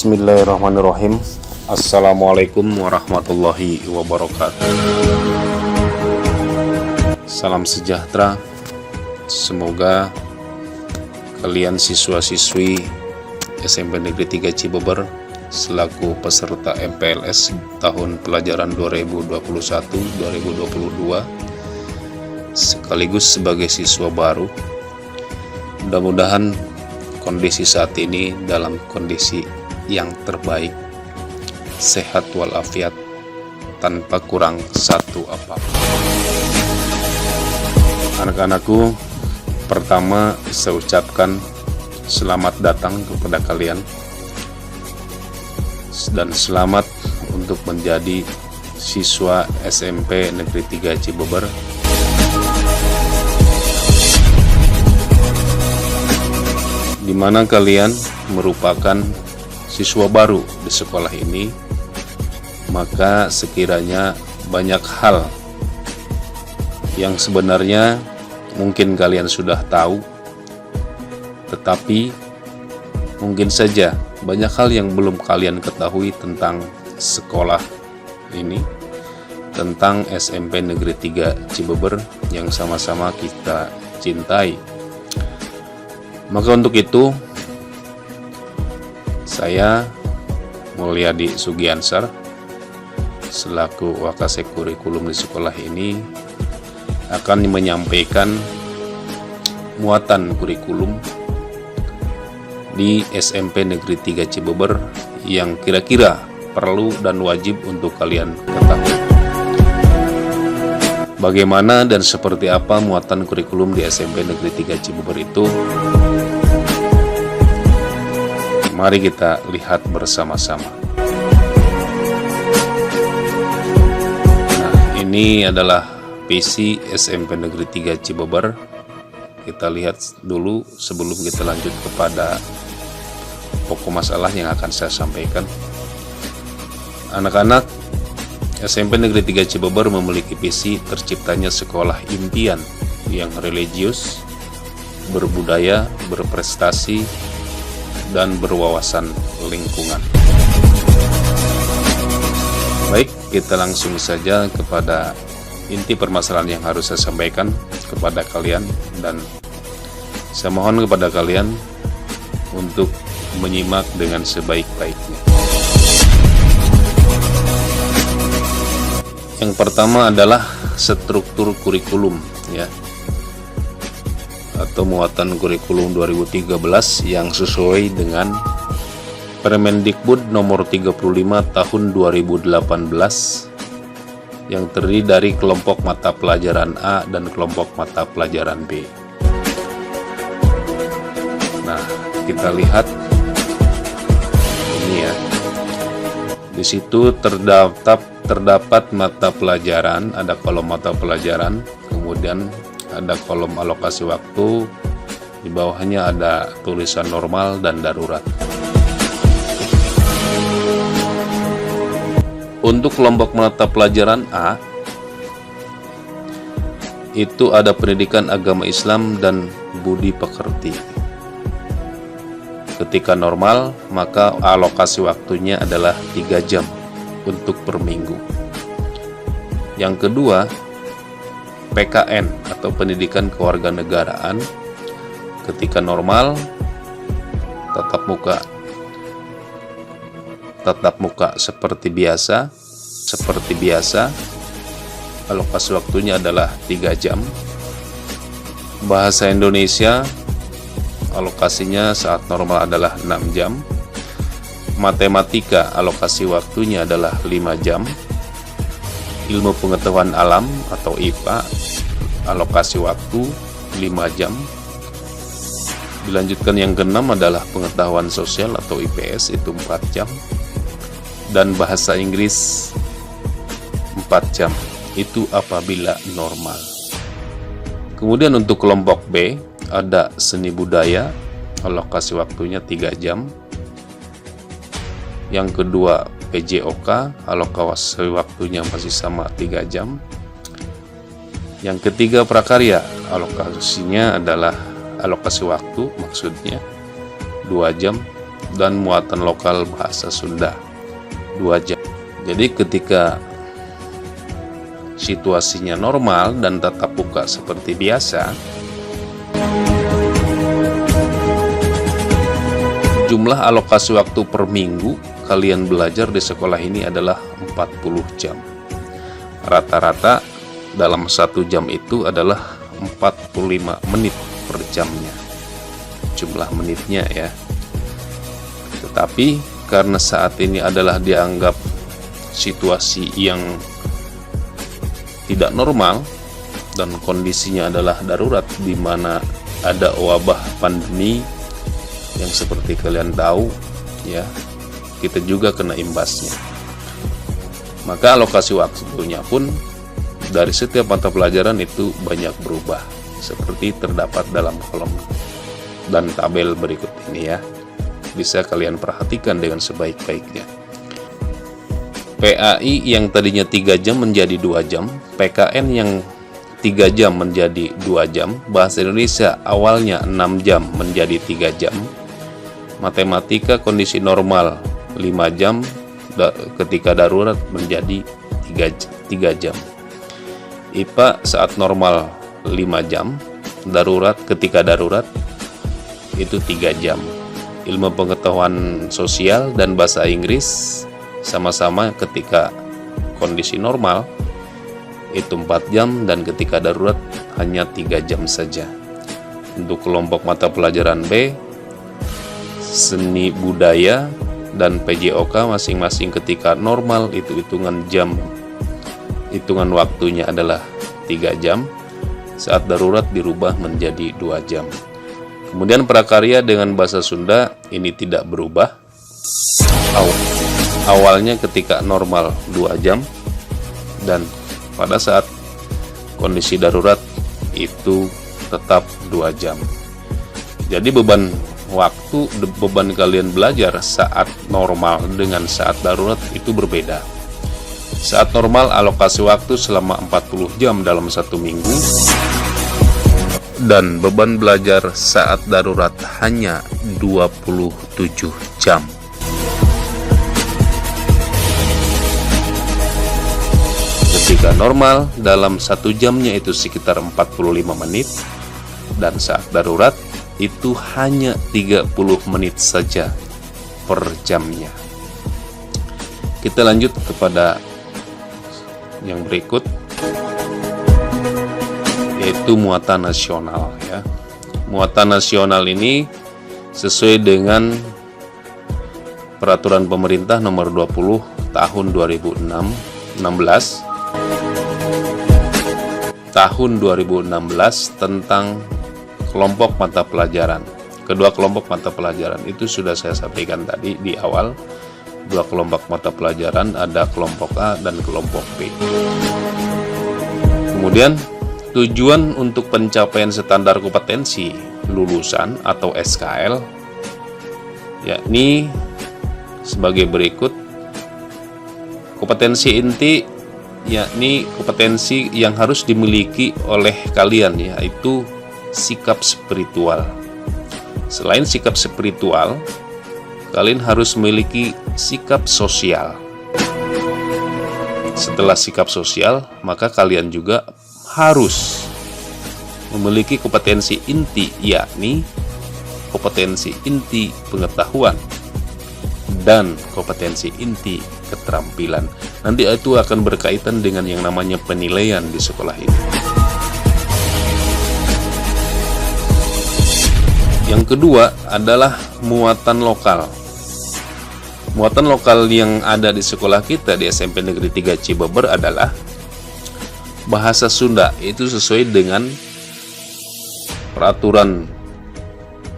Bismillahirrahmanirrahim. Assalamualaikum warahmatullahi wabarakatuh. Salam sejahtera. Semoga kalian siswa-siswi SMP Negeri 3 Cibeber selaku peserta MPLS tahun pelajaran 2021-2022 sekaligus sebagai siswa baru, mudah-mudahan kondisi saat ini dalam kondisi yang terbaik, sehat walafiat, tanpa kurang satu apapun. Anak-anakku, pertama saya ucapkan selamat datang kepada kalian dan selamat untuk menjadi siswa SMP Negeri 3 Cibeber. Di mana kalian merupakan siswa baru di sekolah ini, maka sekiranya banyak hal yang sebenarnya mungkin kalian sudah tahu, tetapi mungkin saja banyak hal yang belum kalian ketahui tentang sekolah ini, tentang SMP Negeri 3 Cibeber yang sama-sama kita cintai. Maka untuk itu, saya Mulyadi Sugiansar selaku Wakasek Kurikulum di sekolah ini akan menyampaikan muatan kurikulum di SMP Negeri 3 Cibeber yang kira-kira perlu dan wajib untuk kalian ketahui. Bagaimana dan seperti apa muatan kurikulum di SMP Negeri 3 Cibeber itu? Mari kita lihat bersama-sama. Nah, ini adalah PC SMP Negeri 3 Cibeber. Kita lihat dulu sebelum kita lanjut kepada pokok masalah yang akan saya sampaikan. Anak-anak, SMP Negeri 3 Cibeber memiliki visi terciptanya sekolah impian yang religius, berbudaya, berprestasi, dan berwawasan lingkungan. Baik, kita langsung saja kepada inti permasalahan yang harus saya sampaikan kepada kalian, dan saya mohon kepada kalian untuk menyimak dengan sebaik-baiknya. Yang pertama adalah struktur kurikulum, ya, atau muatan kurikulum 2013 yang sesuai dengan Permendikbud nomor 35 tahun 2018 yang terdiri dari kelompok mata pelajaran A dan kelompok mata pelajaran B. Nah, kita lihat ini ya. Di situ terdapat mata pelajaran, ada kolom mata pelajaran, kemudian ada kolom alokasi waktu, di bawahnya ada tulisan normal dan darurat. Untuk kelompok mata pelajaran A, itu ada pendidikan agama Islam dan budi pekerti. Ketika normal, maka alokasi waktunya adalah 3 jam untuk per minggu. Yang kedua, PKN atau pendidikan kewarganegaraan. Ketika normal, tatap muka seperti biasa, alokasi waktunya adalah 3 jam. Bahasa Indonesia, alokasinya saat normal adalah 6 jam. Matematika, alokasi waktunya adalah 5 jam. Ilmu pengetahuan alam atau IPA, alokasi waktu 5 jam. Dilanjutkan yang keenam adalah pengetahuan sosial atau IPS, itu 4 jam. Dan bahasa Inggris 4 jam, itu apabila normal. Kemudian untuk kelompok B, ada seni budaya, alokasi waktunya 3 jam. Yang kedua PJOK, alokasi waktunya masih sama 3 jam. Yang ketiga prakarya, alokasinya adalah alokasi waktu maksudnya 2 jam. dan muatan lokal bahasa Sunda 2 jam. Jadi ketika situasinya normal dan tatap muka seperti biasa, jumlah alokasi waktu per minggu kalian belajar di sekolah ini adalah 40 jam. Rata-rata dalam 1 jam itu adalah 45 menit per jamnya, jumlah menitnya ya. Tetapi karena saat ini adalah dianggap situasi yang tidak normal dan kondisinya adalah darurat, di mana ada wabah pandemi yang seperti kalian tahu ya, kita juga kena imbasnya. Maka alokasi waktunya pun dari setiap mata pelajaran itu banyak berubah, seperti terdapat dalam kolom dan tabel berikut ini ya. Bisa kalian perhatikan dengan sebaik-baiknya. PAI yang tadinya 3 jam menjadi 2 jam, PKN yang 3 jam menjadi 2 jam, Bahasa Indonesia awalnya 6 jam menjadi 3 jam, Matematika kondisi normal 5 jam, ketika darurat menjadi 3 jam, IPA saat normal 5 jam, darurat ketika darurat itu 3 jam, Ilmu pengetahuan sosial dan bahasa Inggris sama-sama ketika kondisi normal itu 4 jam dan ketika darurat hanya 3 jam saja. Untuk kelompok mata pelajaran B, seni budaya dan PJOK masing-masing ketika normal itu hitungan waktunya adalah 3 jam, saat darurat dirubah menjadi 2 jam. Kemudian prakarya dengan bahasa Sunda ini tidak berubah. Awalnya ketika normal 2 jam dan pada saat kondisi darurat itu tetap 2 jam. Jadi beban kalian belajar saat normal dengan saat darurat itu berbeda. Saat normal alokasi waktu selama 40 jam dalam 1 minggu, dan beban belajar saat darurat hanya 27 jam. Ketika normal dalam 1 jamnya itu sekitar 45 menit, dan saat darurat itu hanya 30 menit saja per jamnya. Kita lanjut kepada yang berikut, yaitu muatan nasional ya. Muatan nasional ini sesuai dengan peraturan pemerintah nomor 20 tahun 2016 tentang kelompok mata pelajaran. Kedua kelompok mata pelajaran itu sudah saya sampaikan tadi di awal. 2 kelompok mata pelajaran, ada kelompok A dan kelompok B. Kemudian tujuan untuk pencapaian standar kompetensi lulusan atau SKL yakni sebagai berikut. Kompetensi inti yakni kompetensi yang harus dimiliki oleh kalian, yaitu sikap spiritual. Selain sikap spiritual, kalian harus memiliki sikap sosial. Setelah sikap sosial, maka kalian juga harus memiliki kompetensi inti, yakni kompetensi inti pengetahuan dan kompetensi inti keterampilan. Nanti itu akan berkaitan dengan yang namanya penilaian di sekolah ini. Yang kedua adalah muatan lokal. Muatan lokal yang ada di sekolah kita di SMP Negeri 3 Cibeber adalah bahasa Sunda. Itu sesuai dengan peraturan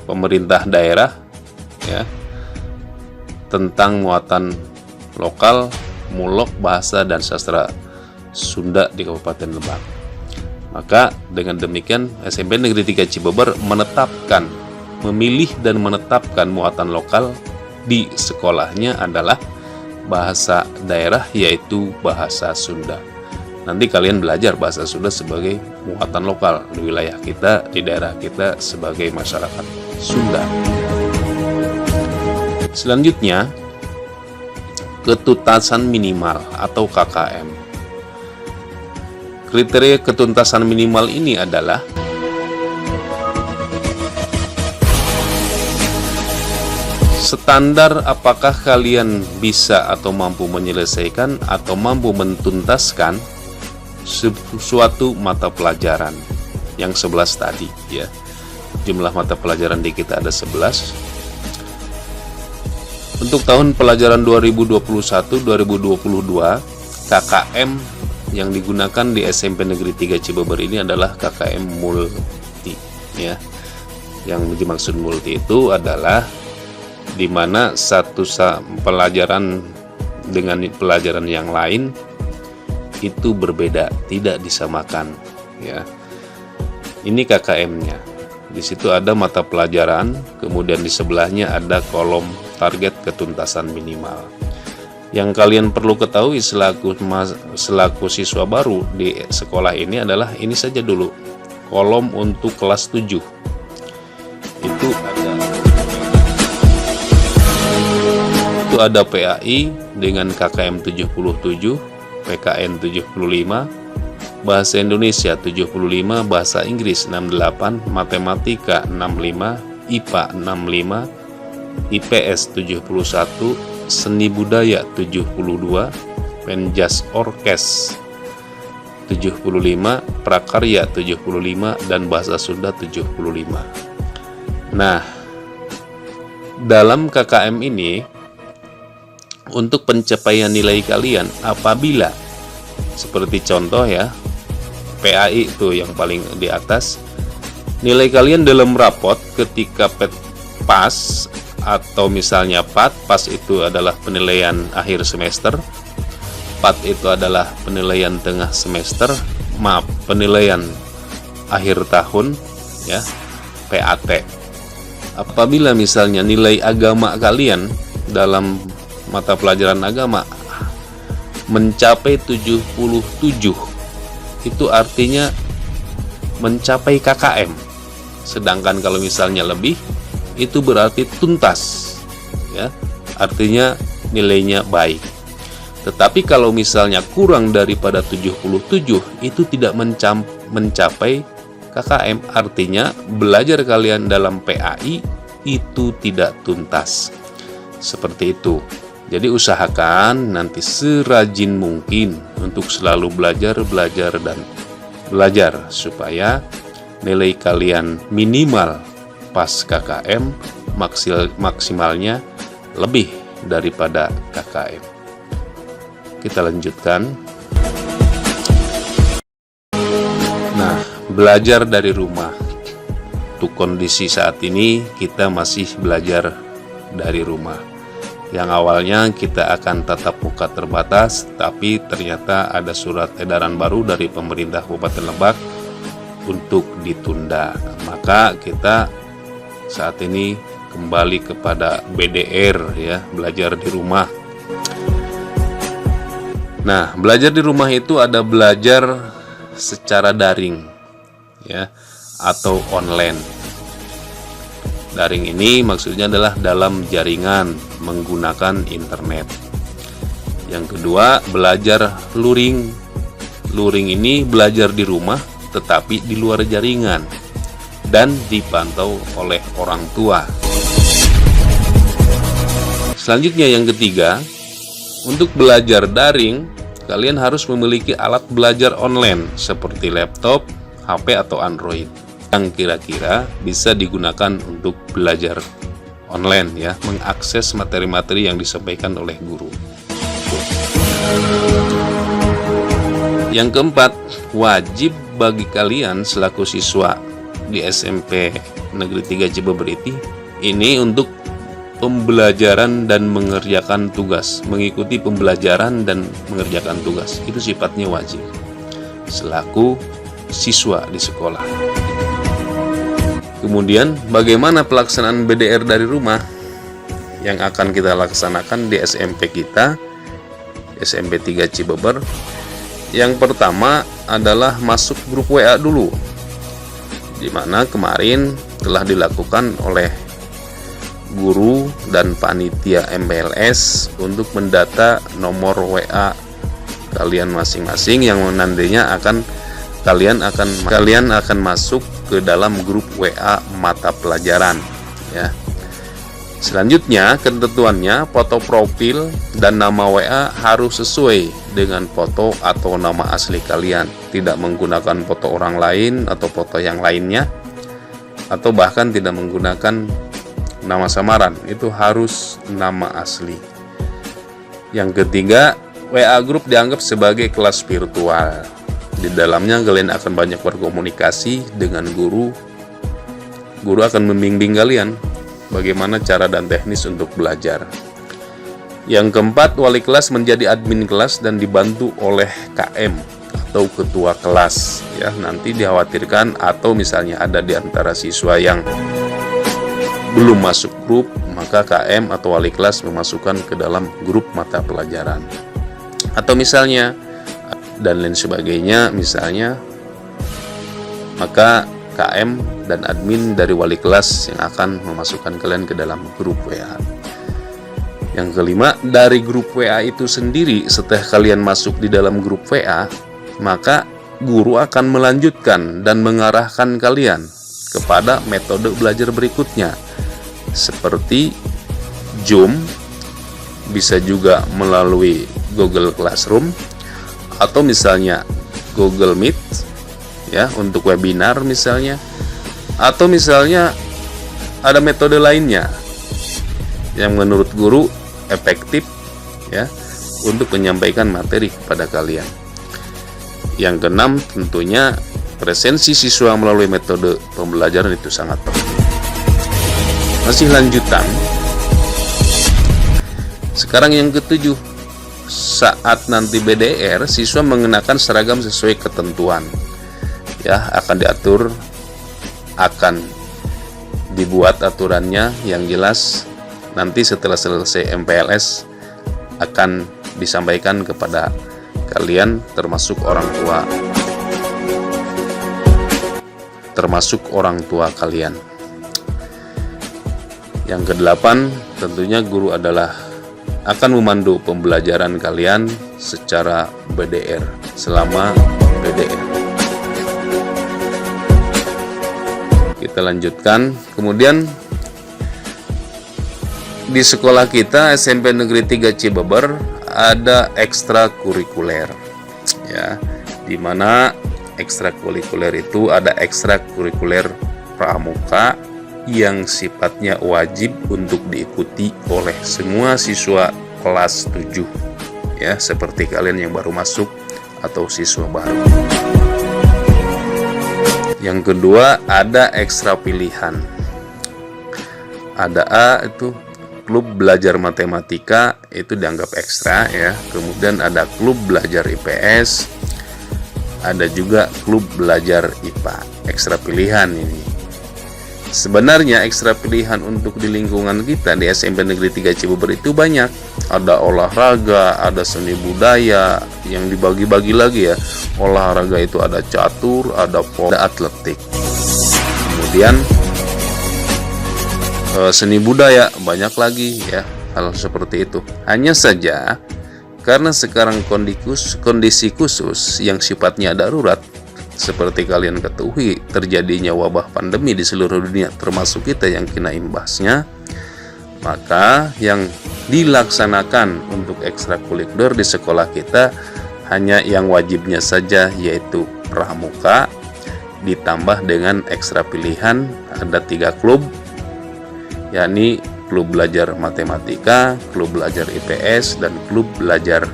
pemerintah daerah ya, tentang muatan lokal, mulok, bahasa dan sastra Sunda di Kabupaten Lebak. Maka dengan demikian SMP Negeri 3 Cibeber memilih dan menetapkan muatan lokal di sekolahnya adalah bahasa daerah, yaitu bahasa Sunda. Nanti kalian belajar bahasa Sunda sebagai muatan lokal di wilayah kita, di daerah kita sebagai masyarakat Sunda. Selanjutnya, ketuntasan minimal atau KKM. Kriteria ketuntasan minimal ini adalah standar apakah kalian bisa atau mampu menyelesaikan atau mampu mentuntaskan suatu mata pelajaran yang 11 tadi ya. Jumlah mata pelajaran di kita ada 11. Untuk tahun pelajaran 2021-2022, KKM yang digunakan di SMP Negeri 3 Cibeber ini adalah KKM multi ya. Yang dimaksud multi itu adalah di mana satu pelajaran dengan pelajaran yang lain itu berbeda, tidak disamakan ya. Ini KKM-nya. Di situ ada mata pelajaran, kemudian di sebelahnya ada kolom target ketuntasan minimal. Yang kalian perlu ketahui selaku siswa baru di sekolah ini adalah ini saja dulu. Kolom untuk kelas 7. Itu ada PAI dengan KKM 77, PKN 75, Bahasa Indonesia 75, Bahasa Inggris 68, Matematika 65, IPA 65, IPS 71, Seni Budaya 72, Penjas Orkes 75, Prakarya 75, dan Bahasa Sunda 75. Nah, dalam KKM ini untuk pencapaian nilai kalian apabila seperti contoh ya, PAI itu yang paling di atas, nilai kalian dalam rapot ketika pas atau misalnya pas itu adalah penilaian akhir semester, pat itu adalah penilaian tengah semester, penilaian akhir tahun ya, PAT. Apabila misalnya nilai agama kalian dalam mata pelajaran agama mencapai 77, itu artinya mencapai KKM. Sedangkan kalau misalnya lebih, itu berarti tuntas ya, artinya nilainya baik. Tetapi kalau misalnya kurang daripada 77, itu tidak mencapai KKM, artinya belajar kalian dalam PAI itu tidak tuntas. Seperti itu. Jadi usahakan nanti serajin mungkin untuk selalu belajar supaya nilai kalian minimal pas KKM, maksimalnya lebih daripada KKM. Kita lanjutkan. Nah, belajar dari rumah. Untuk kondisi saat ini kita masih belajar dari rumah. Yang awalnya kita akan tatap muka terbatas, tapi ternyata ada surat edaran baru dari pemerintah Kabupaten Lebak untuk ditunda. Maka kita saat ini kembali kepada BDR ya, belajar di rumah. Nah, belajar di rumah itu ada belajar secara daring ya, atau online. Daring ini maksudnya adalah dalam jaringan menggunakan internet. Yang kedua, belajar luring. Luring ini belajar di rumah tetapi di luar jaringan dan dipantau oleh orang tua. Selanjutnya yang ketiga, untuk belajar daring, kalian harus memiliki alat belajar online seperti laptop, HP atau Android yang kira-kira bisa digunakan untuk belajar online ya, mengakses materi-materi yang disampaikan oleh guru. Yang keempat, wajib bagi kalian selaku siswa di SMP Negeri 3 Cibeber ini untuk pembelajaran dan mengerjakan tugas, mengikuti pembelajaran dan mengerjakan tugas. Itu sifatnya wajib selaku siswa di sekolah. Kemudian bagaimana pelaksanaan BDR dari rumah yang akan kita laksanakan di SMP kita, SMP 3 Cibeber. Yang pertama adalah masuk grup WA dulu, dimana kemarin telah dilakukan oleh guru dan panitia MPLS untuk mendata nomor WA kalian masing-masing yang nantinya kalian akan masuk ke dalam grup WA mata pelajaran ya. Selanjutnya, ketentuannya foto profil dan nama WA harus sesuai dengan foto atau nama asli kalian, tidak menggunakan foto orang lain atau foto yang lainnya, atau bahkan tidak menggunakan nama samaran. Itu harus nama asli. Yang ketiga, WA group dianggap sebagai kelas virtual. Di dalamnya kalian akan banyak berkomunikasi dengan guru. Guru akan membimbing kalian bagaimana cara dan teknis untuk belajar. Yang keempat, wali kelas menjadi admin kelas dan dibantu oleh KM atau ketua kelas ya. Nanti dikhawatirkan atau misalnya ada di antara siswa yang belum masuk grup, maka KM atau wali kelas memasukkan ke dalam grup mata pelajaran. Atau misalnya dan lain sebagainya misalnya, maka KM dan admin dari wali kelas yang akan memasukkan kalian ke dalam grup WA. Yang kelima, dari grup WA itu sendiri, setelah kalian masuk di dalam grup WA, maka guru akan melanjutkan dan mengarahkan kalian kepada metode belajar berikutnya, seperti Zoom, bisa juga melalui Google Classroom, atau misalnya Google Meet ya untuk webinar misalnya, atau misalnya ada metode lainnya yang menurut guru efektif ya untuk menyampaikan materi kepada kalian. Yang keenam, tentunya presensi siswa melalui metode pembelajaran itu sangat penting. Masih lanjutan. Sekarang yang ketujuh, saat nanti BDR, siswa mengenakan seragam sesuai ketentuan ya, akan dibuat aturannya yang jelas. Nanti setelah selesai MPLS akan disampaikan kepada kalian, termasuk orang tua kalian. Yang kedelapan, tentunya guru akan memandu pembelajaran kalian secara BDR selama BDR. Kita lanjutkan. Kemudian di sekolah kita SMP Negeri 3 Cibeber ada ekstrakurikuler ya, dimana ekstrakurikuler itu ada ekstrakurikuler pramuka yang sifatnya wajib untuk diikuti oleh semua siswa kelas 7 ya, seperti kalian yang baru masuk atau siswa baru. Yang kedua, ada ekstra pilihan. Ada A, itu klub belajar matematika, itu dianggap ekstra ya. Kemudian ada klub belajar IPS, ada juga klub belajar IPA. Ekstra pilihan ini. Sebenarnya ekstra pilihan untuk di lingkungan kita di SMP Negeri 3 Cibeber itu banyak. Ada olahraga, ada seni budaya yang dibagi-bagi lagi ya. Olahraga itu ada catur, ada atletik. Kemudian seni budaya banyak lagi ya, hal seperti itu. Hanya saja karena sekarang kondisi khusus yang sifatnya darurat, seperti kalian ketahui terjadinya wabah pandemi di seluruh dunia, termasuk kita yang kena imbasnya, maka yang dilaksanakan untuk ekstrakurikuler di sekolah kita hanya yang wajibnya saja, yaitu pramuka, ditambah dengan ekstra pilihan ada 3 klub, yakni klub belajar matematika, klub belajar IPS, dan klub belajar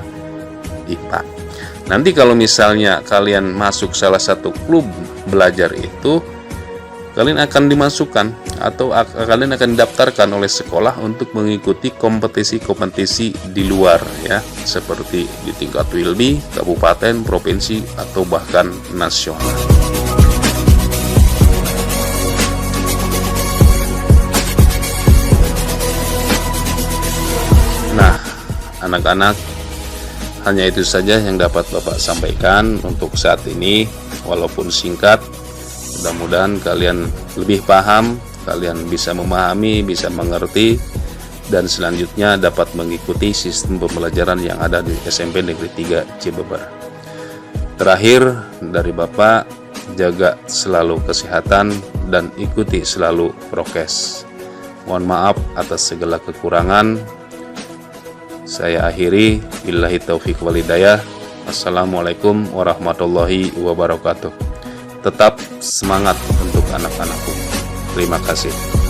IPA. Nanti kalau misalnya kalian masuk salah satu klub belajar itu, kalian akan dimasukkan atau kalian akan didaftarkan oleh sekolah untuk mengikuti kompetisi-kompetisi di luar ya, seperti di tingkat wilby, kabupaten, provinsi, atau bahkan nasional. Nah, anak-anak, hanya itu saja yang dapat Bapak sampaikan untuk saat ini, walaupun singkat. Mudah-mudahan kalian lebih paham kalian bisa memahami, bisa mengerti, dan selanjutnya dapat mengikuti sistem pembelajaran yang ada di SMP Negeri 3 Cibeber. Terakhir dari Bapak, jaga selalu kesehatan dan ikuti selalu prokes. Mohon maaf atas segala kekurangan. Saya akhiri, billahi taufiq wal hidayah. Assalamualaikum warahmatullahi wabarakatuh. Tetap semangat untuk anak-anakku. Terima kasih.